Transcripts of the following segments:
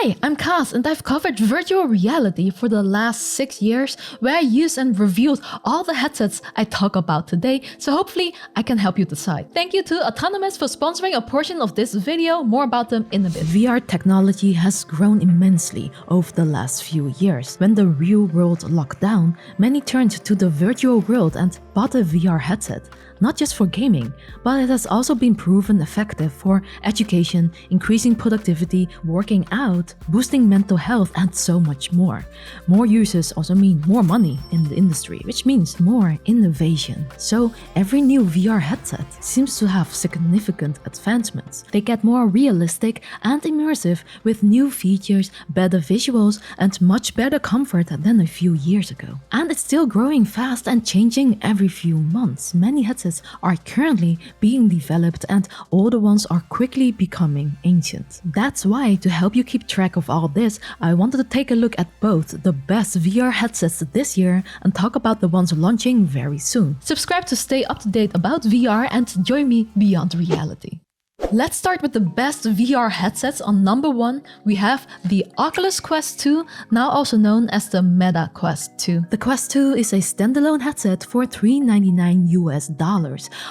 Hi, I'm Cas and I've covered virtual reality for the last 6 years where I used and reviewed all the headsets I talk about today, so hopefully I can help you decide. Thank you to Autonomous for sponsoring a portion of this video, more about them in a bit. VR technology has grown immensely over the last few years. When the real world locked down, many turned to the virtual world and bought a VR headset. Not just for gaming, but it has also been proven effective for education, increasing productivity, working out, boosting mental health, and so much more. More users also mean more money in the industry, which means more innovation. So every new VR headset seems to have significant advancements. They get more realistic and immersive with new features, better visuals, and much better comfort than a few years ago. And it's still growing fast and changing every few months. Many headsets are currently being developed and older ones are quickly becoming ancient. That's why, to help you keep track of all this, I wanted to take a look at both the best VR headsets this year and talk about the ones launching very soon. Subscribe to stay up to date about VR and join me beyond reality. Let's start with the best VR headsets. On number 1, we have the Oculus Quest 2, now also known as the Meta Quest 2. The Quest 2 is a standalone headset for $399 US.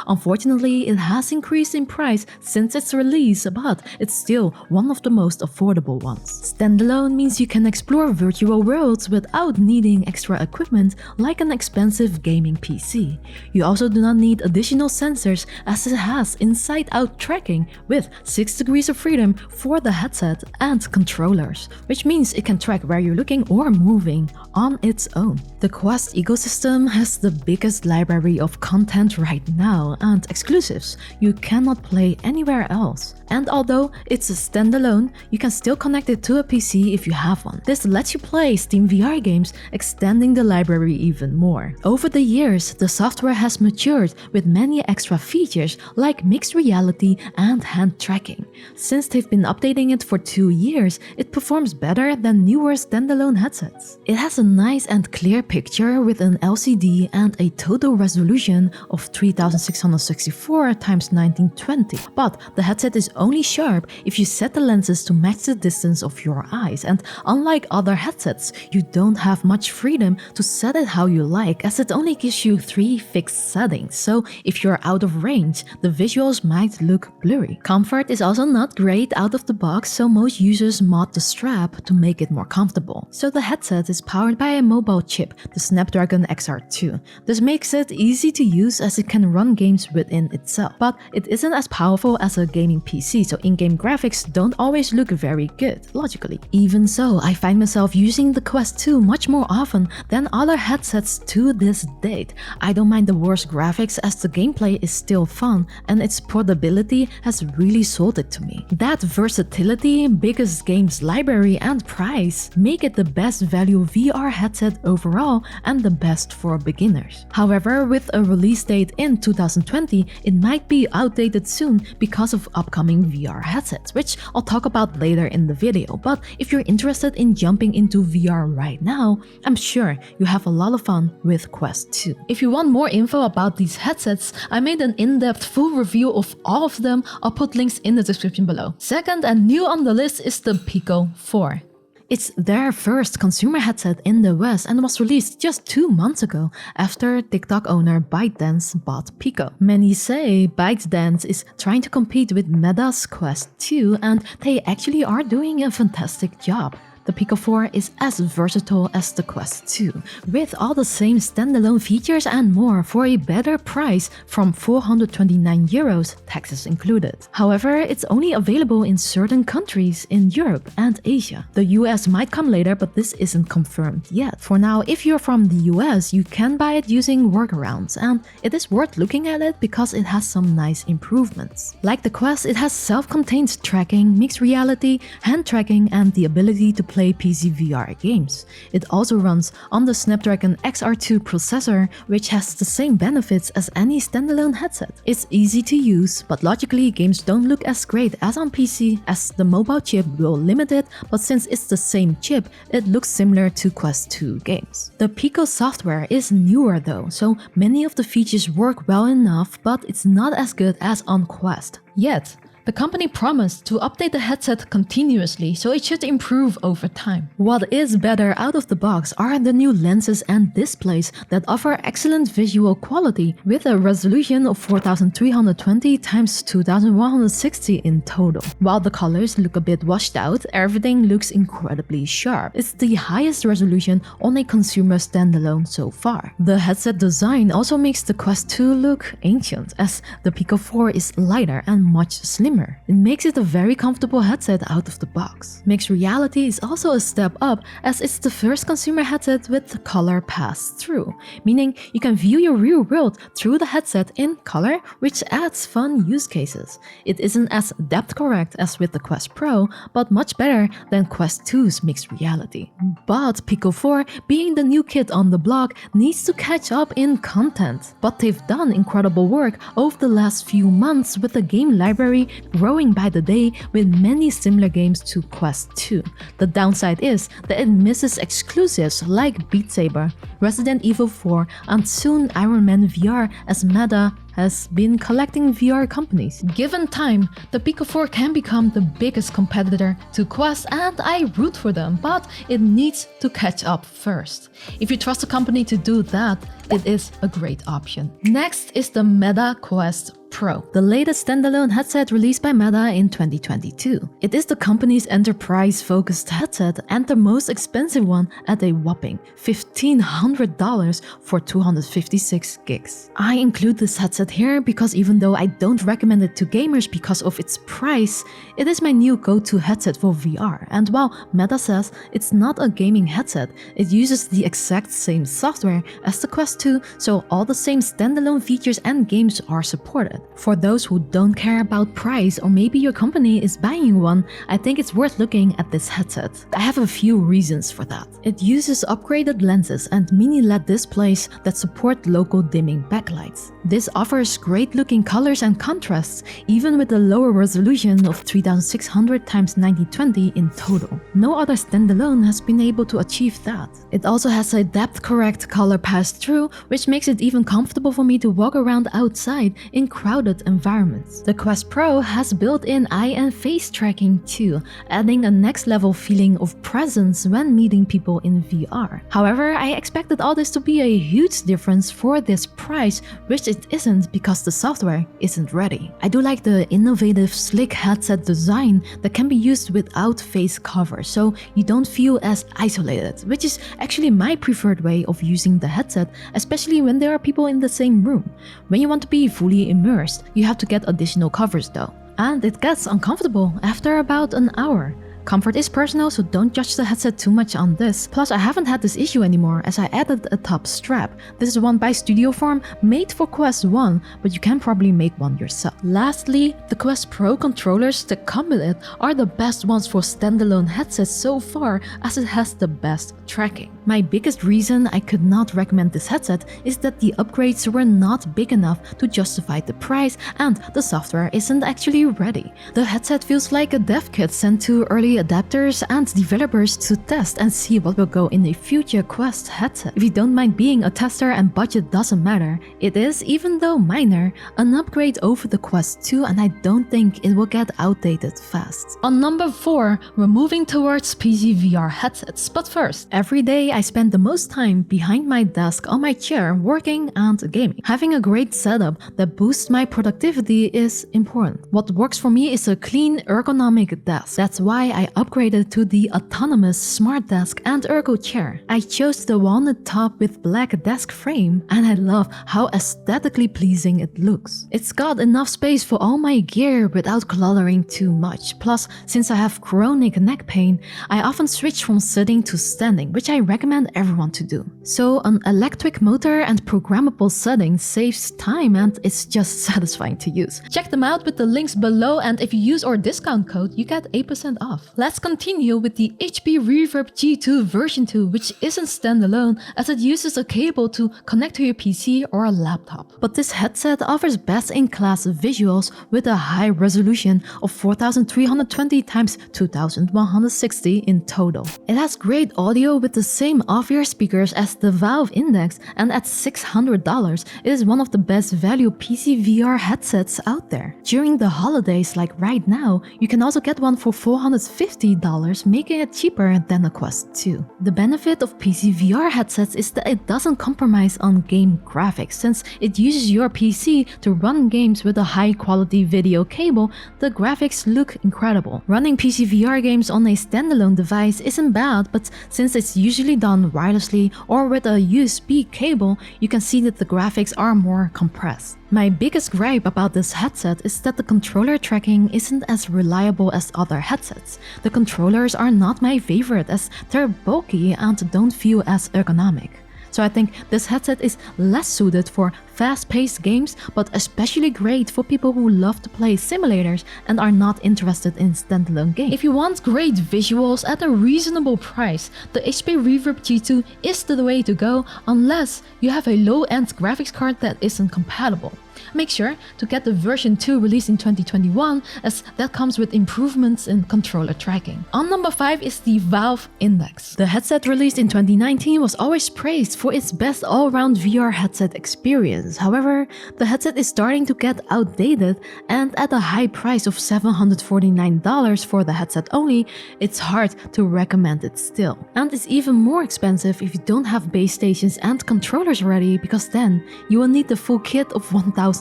Unfortunately, it has increased in price since its release, but it's still one of the most affordable ones. Standalone means you can explore virtual worlds without needing extra equipment like an expensive gaming PC. You also do not need additional sensors as it has inside-out tracking with 6 degrees of freedom for the headset and controllers, which means it can track where you're looking or moving on its own. The Quest ecosystem has the biggest library of content right now and exclusives you cannot play anywhere else. And although it's a standalone, you can still connect it to a PC if you have one. This lets you play Steam VR games, extending the library even more. Over the years, the software has matured with many extra features like mixed reality and hand tracking. Since they've been updating it for 2 years, it performs better than newer standalone headsets. It has a nice and clear picture with an LCD and a total resolution of 3664 x 1920, but the headset is only sharp if you set the lenses to match the distance of your eyes, and unlike other headsets, you don't have much freedom to set it how you like, as it only gives you 3 fixed settings, so if you're out of range, the visuals might look blurry. Comfort is also not great out of the box, so most users mod the strap to make it more comfortable. So the headset is powered by a mobile chip, the Snapdragon XR2. This makes it easy to use as it can run games within itself, but it isn't as powerful as a gaming PC, so in-game graphics don't always look very good, logically. Even so, I find myself using the Quest 2 much more often than other headsets to this date. I don't mind the worse graphics as the gameplay is still fun and its portability has really sold it to me. That versatility, biggest games library, and price make it the best value VR headset overall and the best for beginners. However, with a release date in 2020, it might be outdated soon because of upcoming VR headsets, which I'll talk about later in the video. But if you're interested in jumping into VR right now, I'm sure you have a lot of fun with Quest 2. If you want more info about these headsets, I made an in-depth full review of all of them. I'll put links in the description below. Second and new on the list is the Pico 4. It's their first consumer headset in the West and was released just 2 months ago after TikTok owner ByteDance bought Pico. Many say ByteDance is trying to compete with Meta's Quest 2, and they actually are doing a fantastic job. The Pico 4 is as versatile as the Quest 2, with all the same standalone features and more for a better price from 429 euros, taxes included. However, it's only available in certain countries in Europe and Asia. The US might come later, but this isn't confirmed yet. For now, if you're from the US, you can buy it using workarounds, and it is worth looking at it because it has some nice improvements. Like the Quest, it has self-contained tracking, mixed reality, hand tracking, and the ability to play PC VR games. It also runs on the Snapdragon XR2 processor, which has the same benefits as any standalone headset. It's easy to use, but logically games don't look as great as on PC, as the mobile chip will limit it, but since it's the same chip, it looks similar to Quest 2 games. The Pico software is newer though, so many of the features work well enough, but it's not as good as on Quest. Yet, The company promised to update the headset continuously, so it should improve over time. What is better out of the box are the new lenses and displays that offer excellent visual quality with a resolution of 4320 x 2160 in total. While the colors look a bit washed out, everything looks incredibly sharp. It's the highest resolution on a consumer standalone so far. The headset design also makes the Quest 2 look ancient, as the Pico 4 is lighter and much slimmer. It makes it a very comfortable headset out of the box. Mixed reality is also a step up, as it's the first consumer headset with color pass-through, meaning you can view your real world through the headset in color, which adds fun use cases. It isn't as depth correct as with the Quest Pro, but much better than Quest 2's mixed reality. But Pico 4, being the new kid on the block, needs to catch up in content. But they've done incredible work over the last few months with the game library growing by the day with many similar games to Quest 2. The downside is that it misses exclusives like Beat Saber, Resident Evil 4, and soon Iron Man VR, as Meta has been collecting VR companies. Given time, the Pico 4 can become the biggest competitor to Quest, and I root for them, but it needs to catch up first. If you trust a company to do that, it is a great option. Next is the Meta Quest Pro, the latest standalone headset released by Meta in 2022. It is the company's enterprise-focused headset and the most expensive one at a whopping $1,500 for 256 gigs. I include this headset here because even though I don't recommend it to gamers because of its price, it is my new go-to headset for VR. And while Meta says it's not a gaming headset, it uses the exact same software as the Quest 2, so all the same standalone features and games are supported. For those who don't care about price, or maybe your company is buying one, I think it's worth looking at this headset. I have a few reasons for that. It uses upgraded lenses and mini LED displays that support local dimming backlights. This offers great looking colors and contrasts, even with a lower resolution of 3600 x 1920 in total. No other standalone has been able to achieve that. It also has a depth correct color pass-through, which makes it even comfortable for me to walk around outside in crowded environments. The Quest Pro has built-in eye and face tracking too, adding a next level feeling of presence when meeting people in VR. However, I expected all this to be a huge difference for this price, which it isn't because the software isn't ready. I do like the innovative slick headset design that can be used without face cover, so you don't feel as isolated, which is actually my preferred way of using the headset, especially when there are people in the same room. When you want to be fully immersed, you have to get additional covers though. And it gets uncomfortable after about an hour. Comfort is personal, so don't judge the headset too much on this. Plus, I haven't had this issue anymore as I added a top strap. This is one by Studio Form, made for Quest 1, but you can probably make one yourself. Lastly, the Quest Pro controllers that come with it are the best ones for standalone headsets so far, as it has the best tracking. My biggest reason I could not recommend this headset is that the upgrades were not big enough to justify the price, and the software isn't actually ready. The headset feels like a dev kit sent to early adapters and developers to test and see what will go in a future Quest headset. If you don't mind being a tester and budget doesn't matter, it is, even though minor, an upgrade over the Quest 2, and I don't think it will get outdated fast. On number 4, we're moving towards PC VR headsets, but first, every day I spend the most time behind my desk on my chair working and gaming. Having a great setup that boosts my productivity is important. What works for me is a clean, ergonomic desk. That's why I upgraded to the autonomous smart desk and ergo chair. I chose the walnut top with black desk frame, and I love how aesthetically pleasing it looks. It's got enough space for all my gear without cluttering too much. Plus, since I have chronic neck pain, I often switch from sitting to standing, which I recommend everyone to do. So an electric motor and programmable setting saves time, and it's just satisfying to use. Check them out with the links below, and if you use our discount code, you get 8% off. Let's continue with the HP Reverb G2 version 2, which isn't standalone as it uses a cable to connect to your PC or a laptop. But this headset offers best-in-class visuals with a high resolution of 4320 x 2160 in total. It has great audio with the same same off-ear speakers as the Valve Index, and at $600, it is one of the best value PC VR headsets out there. During the holidays like right now, you can also get one for $450, making it cheaper than a Quest 2. The benefit of PC VR headsets is that it doesn't compromise on game graphics. Since it uses your PC to run games with a high-quality video cable, the graphics look incredible. Running PC VR games on a standalone device isn't bad, but since it's usually done wirelessly or with a USB cable, you can see that the graphics are more compressed. My biggest gripe about this headset is that the controller tracking isn't as reliable as other headsets. The controllers are not my favorite as they're bulky and don't feel as ergonomic. So I think this headset is less suited for fast-paced games, but especially great for people who love to play simulators and are not interested in standalone games. If you want great visuals at a reasonable price, the HP Reverb G2 is the way to go unless you have a low-end graphics card that isn't compatible. Make sure to get the version 2 released in 2021 as that comes with improvements in controller tracking. On number 5 is the Valve Index. The headset released in 2019 was always praised for its best all-round VR headset experience. However, the headset is starting to get outdated, and at a high price of $749 for the headset only, it's hard to recommend it still. And it's even more expensive if you don't have base stations and controllers ready, because then you will need the full kit of $1,000.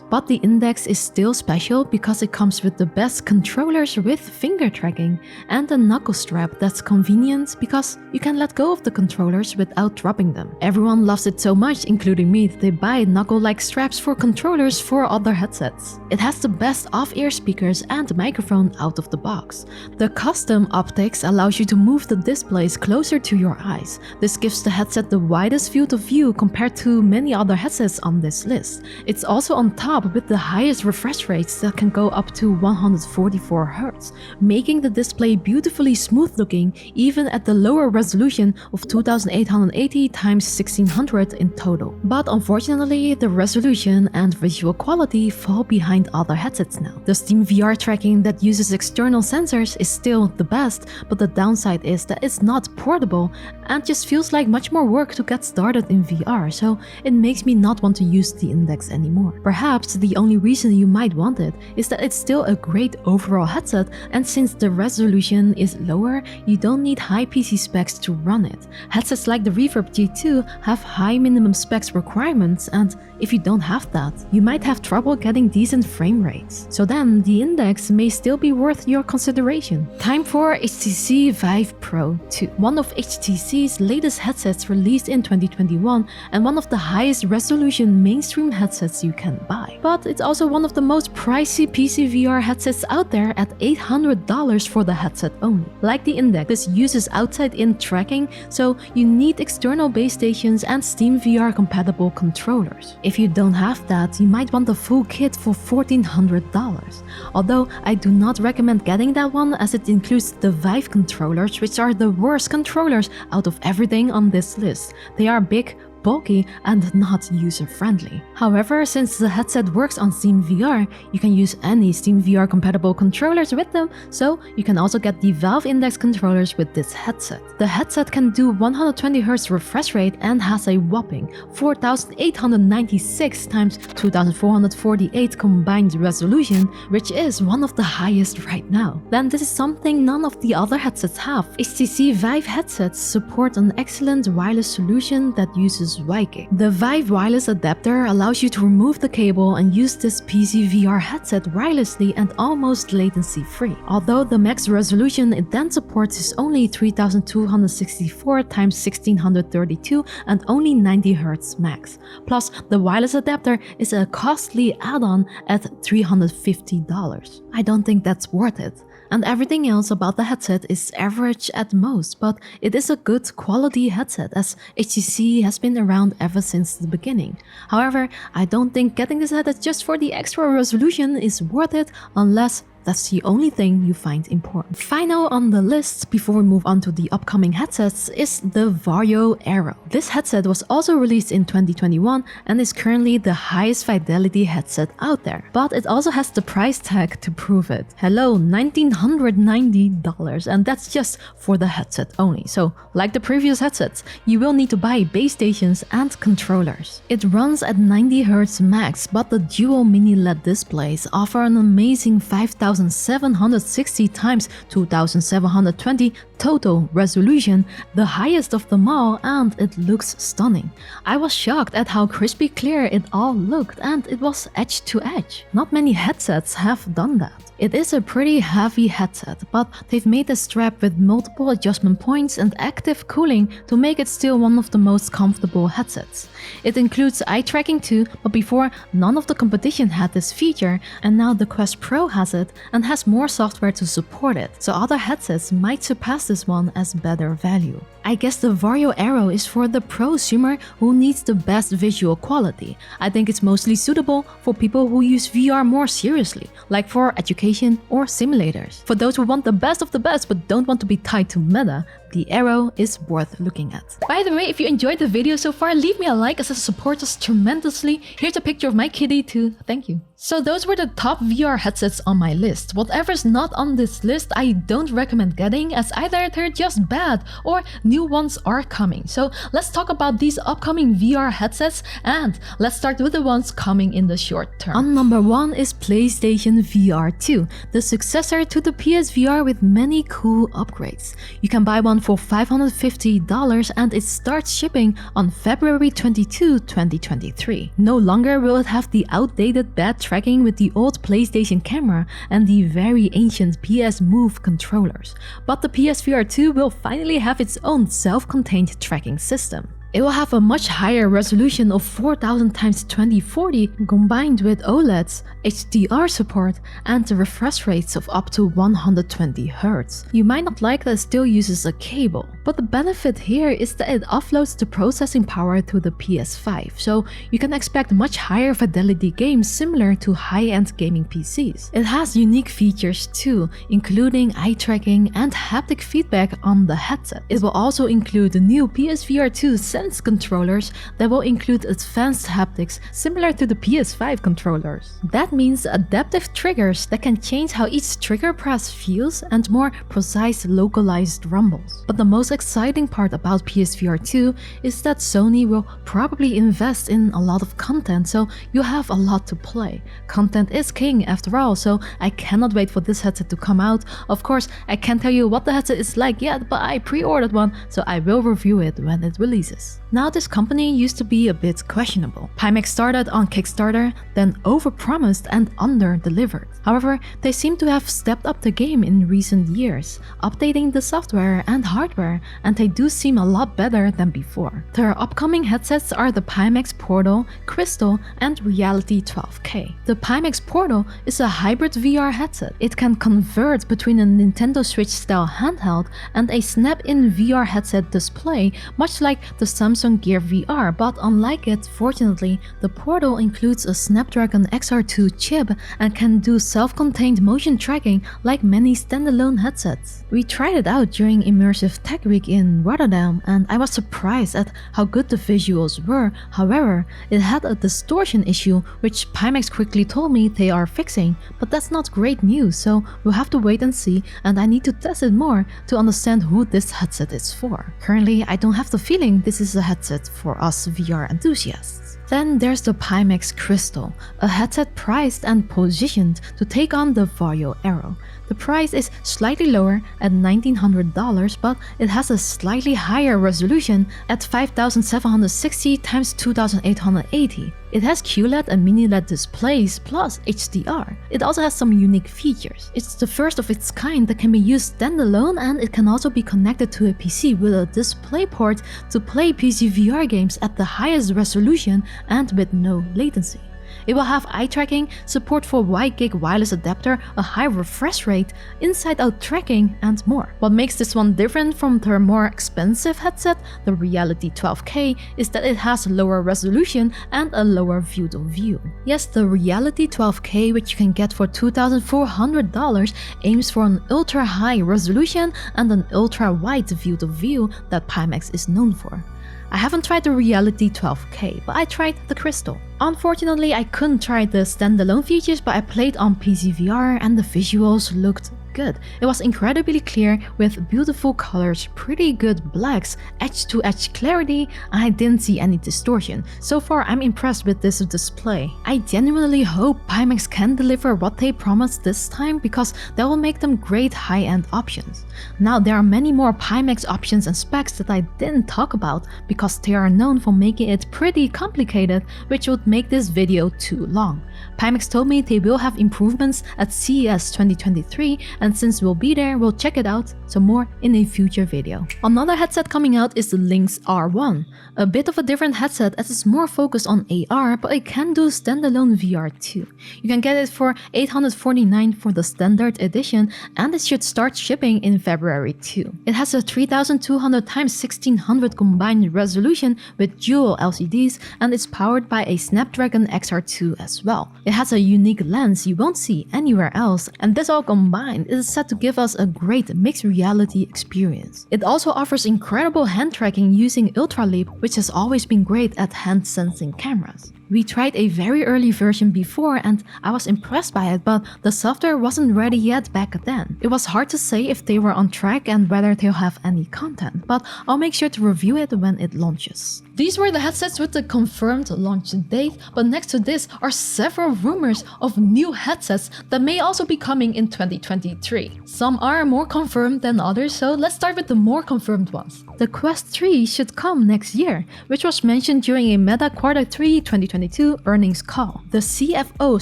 But the Index is still special because it comes with the best controllers with finger tracking and a knuckle strap that's convenient because you can let go of the controllers without dropping them. Everyone loves it so much, including me, that they buy knuckle-like straps for controllers for other headsets. It has the best off-ear speakers and microphone out of the box. The custom optics allows you to move the displays closer to your eyes. This gives the headset the widest field of view compared to many other headsets on this list. It's also on top with the highest refresh rates that can go up to 144 Hz, making the display beautifully smooth looking even at the lower resolution of 2880 x 1600 in total. But unfortunately, the resolution and visual quality fall behind other headsets now. The Steam VR tracking that uses external sensors is still the best, but the downside is that it's not portable and just feels like much more work to get started in VR, so it makes me not want to use the Index anymore. Perhaps the only reason you might want it is that it's still a great overall headset, and since the resolution is lower, you don't need high PC specs to run it. Headsets like the Reverb G2 have high minimum specs requirements, and if you don't have that, you might have trouble getting decent frame rates. So then the Index may still be worth your consideration. Time for HTC Vive Pro 2, one of HTC's latest headsets released in 2021 and one of the highest resolution mainstream headsets you can buy. But it's also one of the most pricey PC VR headsets out there at $800 for the headset only. Like the Index, this uses outside-in tracking, so you need external base stations and Steam VR compatible controllers. If you don't have that, you might want the full kit for $1,400. Although I do not recommend getting that one as it includes the Vive controllers, which are the worst controllers out of everything on this list. They are big, bulky, and not user-friendly. However, since the headset works on Steam VR, you can use any Steam VR compatible controllers with them, so you can also get the Valve Index controllers with this headset. The headset can do 120Hz refresh rate and has a whopping 4896 x 2448 combined resolution, which is one of the highest right now. Then this is something none of the other headsets have. HTC Vive headsets support an excellent wireless solution that uses Wi-Fi. The Vive wireless adapter allows you to remove the cable and use this PC VR headset wirelessly and almost latency-free. Although the max resolution it then supports is only 3264 x 1632 and only 90 Hz max. Plus, the wireless adapter is a costly add-on at $350. I don't think that's worth it. And everything else about the headset is average at most, but it is a good quality headset as HTC has been around ever since the beginning. However, I don't think getting this headset just for the extra resolution is worth it unless That's the only thing you find important. Final on the list before we move on to the upcoming headsets is the Vario Aero. This headset was also released in 2021 and is currently the highest fidelity headset out there. But it also has the price tag to prove it. Hello, $1,990, and that's just for the headset only. So, like the previous headsets, you will need to buy base stations and controllers. It runs at 90Hz max, but the dual mini LED displays offer an amazing 5760 x 2720 total resolution, the highest of them all, and it looks stunning. I was shocked at how crispy clear it all looked, and it was edge to edge. Not many headsets have done that. It is a pretty heavy headset, but they've made the strap with multiple adjustment points and active cooling to make it still one of the most comfortable headsets. It includes eye tracking too, but before none of the competition had this feature, and now the Quest Pro has it and has more software to support it, so other headsets might surpass this one as better value. I guess the Vario Aero is for the prosumer who needs the best visual quality. I think it's mostly suitable for people who use VR more seriously, like for education or simulators. For those who want the best of the best but don't want to be tied to meta, the Aero is worth looking at. By the way, if you enjoyed the video so far, leave me a like as it supports us tremendously. Here's a picture of my kitty too, thank you. So those were the top VR headsets on my list. Whatever's not on this list, I don't recommend getting, as either they're just bad or new ones are coming. So let's talk about these upcoming VR headsets, and let's start with the ones coming in the short term. On number 1 is PlayStation VR 2, the successor to the PSVR with many cool upgrades. You can buy one for $550 and it starts shipping on February 22, 2023. No longer will it have the outdated bad tracking with the old PlayStation camera and the very ancient PS Move controllers, but the PSVR 2 will finally have its own self-contained tracking system. It will have a much higher resolution of 4000 x 2040 combined with OLEDs, HDR support, and refresh rates of up to 120 Hz. You might not like that it still uses a cable, but the benefit here is that it offloads the processing power to the PS5, so you can expect much higher fidelity games similar to high-end gaming PCs. It has unique features too, including eye tracking and haptic feedback on the headset. It will also include the new PSVR 2 controllers that will include advanced haptics similar to the PS5 controllers. That means adaptive triggers that can change how each trigger press feels and more precise localized rumbles. But the most exciting part about PSVR 2 is that Sony will probably invest in a lot of content, so you'll have a lot to play. Content is king after all, so I cannot wait for this headset to come out. Of course, I can't tell you what the headset is like yet, but I pre-ordered one, so I will review it when it releases. Now, this company used to be a bit questionable. Pimax started on Kickstarter, then overpromised and under-delivered. However, they seem to have stepped up the game in recent years, updating the software and hardware, and they do seem a lot better than before. Their upcoming headsets are the Pimax Portal, Crystal, and Reality 12K. The Pimax Portal is a hybrid VR headset. It can convert between a Nintendo Switch-style handheld and a snap-in VR headset display, much like the Samsung Gear VR, but unlike it, fortunately, the Portal includes a Snapdragon XR2 chip and can do self-contained motion tracking like many standalone headsets. We tried it out during Immersive Tech Week in Rotterdam, and I was surprised at how good the visuals were. However, it had a distortion issue, which Pimax quickly told me they are fixing, but that's not great news, so we'll have to wait and see, and I need to test it more to understand who this headset is for. Currently, I don't have the feeling this is a headset for us VR enthusiasts. Then there's the Pimax Crystal, a headset priced and positioned to take on the Vario Aero. The price is slightly lower at $1,900, but it has a slightly higher resolution at 5760 x 2880. It has QLED and mini LED displays plus HDR. It also has some unique features. It's the first of its kind that can be used standalone, and it can also be connected to a PC with a display port to play PC VR games at the highest resolution and with no latency. It will have eye tracking, support for wide gig wireless adapter, a high refresh rate, inside-out tracking, and more. What makes this one different from their more expensive headset, the Reality 12K, is that it has lower resolution and a lower field of view. Yes, the Reality 12K, which you can get for $2,400, aims for an ultra-high resolution and an ultra-wide field of view that Pimax is known for. I haven't tried the Reality 12K, but I tried the Crystal. Unfortunately, I couldn't try the standalone features, but I played on PC VR and the visuals looked good. It was incredibly clear with beautiful colors, pretty good blacks, edge-to-edge clarity, and I didn't see any distortion. So far, I'm impressed with this display. I genuinely hope Pimax can deliver what they promised this time because that will make them great high-end options. Now, there are many more Pimax options and specs that I didn't talk about because they are known for making it pretty complicated, which would make this video too long. Pimax told me they will have improvements at CES 2023, and since we'll be there, we'll check it out, so more in a future video. Another headset coming out is the Lynx R1. A bit of a different headset as it's more focused on AR, but it can do standalone VR too. You can get it for $849 for the standard edition, and it should start shipping in February too. It has a 3200 x 1600 combined resolution with dual LCDs, and it's powered by a Snapdragon XR2 as well. It has a unique lens you won't see anywhere else, and this all combined is set to give us a great mixed reality experience. It also offers incredible hand tracking using Ultra Leap, which has always been great at hand sensing cameras. We tried a very early version before and I was impressed by it, but the software wasn't ready yet back then. It was hard to say if they were on track and whether they'll have any content, but I'll make sure to review it when it launches. These were the headsets with the confirmed launch date, but next to this are several rumors of new headsets that may also be coming in 2023. Some are more confirmed than others, so let's start with the more confirmed ones. The Quest 3 should come next year, which was mentioned during a Meta Quarter 3 2022 earnings call. The CFO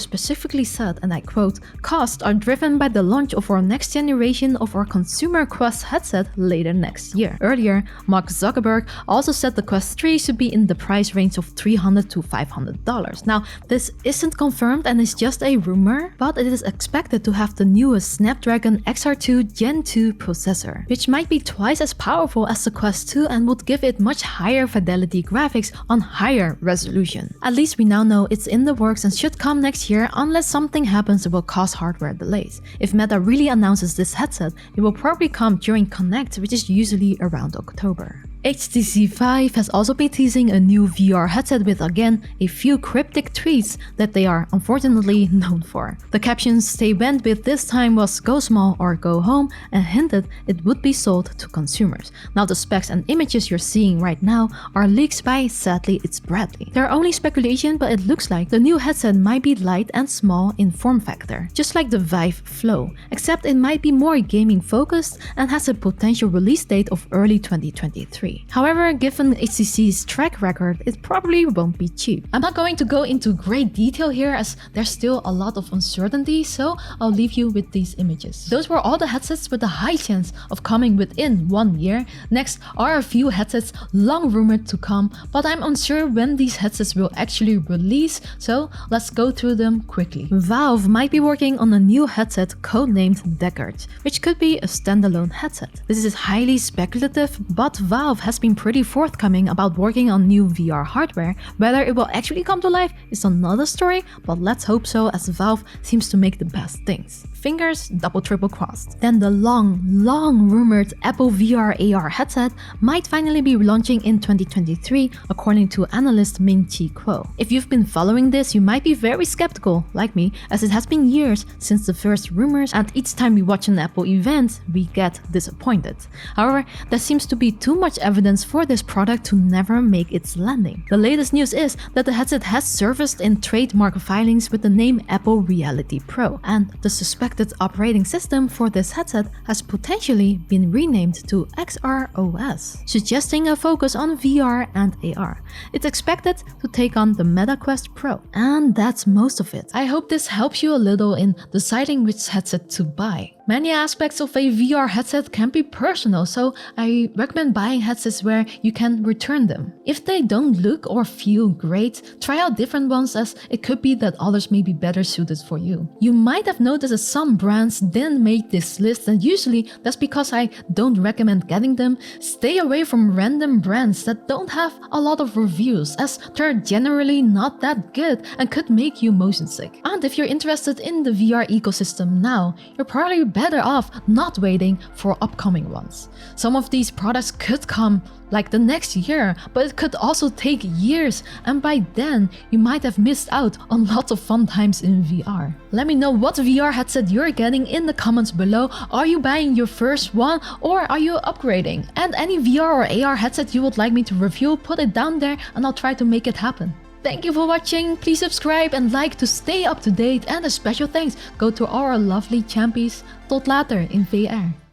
specifically said, and I quote, "Costs are driven by the launch of our next generation of our consumer Quest headset later next year." Earlier, Mark Zuckerberg also said the Quest 3 should be in the price range of $300 to $500. Now, this isn't confirmed and is just a rumor, but it is expected to have the newest Snapdragon XR2 Gen 2 processor, which might be twice as powerful as the Quest 2 and would give it much higher fidelity graphics on higher resolution. At least we now know it's in the works and should come next year unless something happens that will cause hardware delays. If Meta really announces this headset, it will probably come during Connect, which is usually around October. HTC Vive has also been teasing a new VR headset with, again, a few cryptic tweets that they are unfortunately known for. The captions they went with this time was "go small or go home" and hinted it would be sold to consumers. Now the specs and images you're seeing right now are leaked by Sadly It's Bradley. They're only speculation, but it looks like the new headset might be light and small in form factor, just like the Vive Flow, except it might be more gaming focused and has a potential release date of early 2023. However, given HTC's track record, it probably won't be cheap. I'm not going to go into great detail here as there's still a lot of uncertainty, so I'll leave you with these images. Those were all the headsets with a high chance of coming within 1 year. Next are a few headsets long rumored to come, but I'm unsure when these headsets will actually release, so let's go through them quickly. Valve might be working on a new headset codenamed Deckard, which could be a standalone headset. This is highly speculative, but Valve has been pretty forthcoming about working on new VR hardware. Whether it will actually come to life is another story, but let's hope so as Valve seems to make the best things. Fingers double triple crossed. Then the long rumored Apple VR AR headset might finally be launching in 2023 according to analyst Ming-Chi Kuo. If you've been following this, you might be very skeptical like me, as it has been years since the first rumors and each time we watch an Apple event we get disappointed. However, there seems to be too much evidence for this product to never make its landing. The latest news is that the headset has surfaced in trademark filings with the name Apple Reality Pro, and the suspected operating system for this headset has potentially been renamed to XROS, suggesting a focus on VR and AR. It's expected to take on the Meta Quest Pro. And that's most of it. I hope this helps you a little in deciding which headset to buy. Many aspects of a VR headset can be personal, so I recommend buying headsets where you can return them. If they don't look or feel great, try out different ones, as it could be that others may be better suited for you. You might have noticed that some brands didn't make this list, and usually that's because I don't recommend getting them. Stay away from random brands that don't have a lot of reviews, as they're generally not that good and could make you motion sick. And if you're interested in the VR ecosystem now, you're probably better off not waiting for upcoming ones. Some of these products could come like the next year, but it could also take years, and by then you might have missed out on lots of fun times in VR. Let me know what VR headset you're getting in the comments below. Are you buying your first one or are you upgrading? And any VR or AR headset you would like me to review, put it down there and I'll try to make it happen. Thank you for watching, please subscribe and like to stay up to date, and a special thanks go to our lovely champies. Tot later in VR.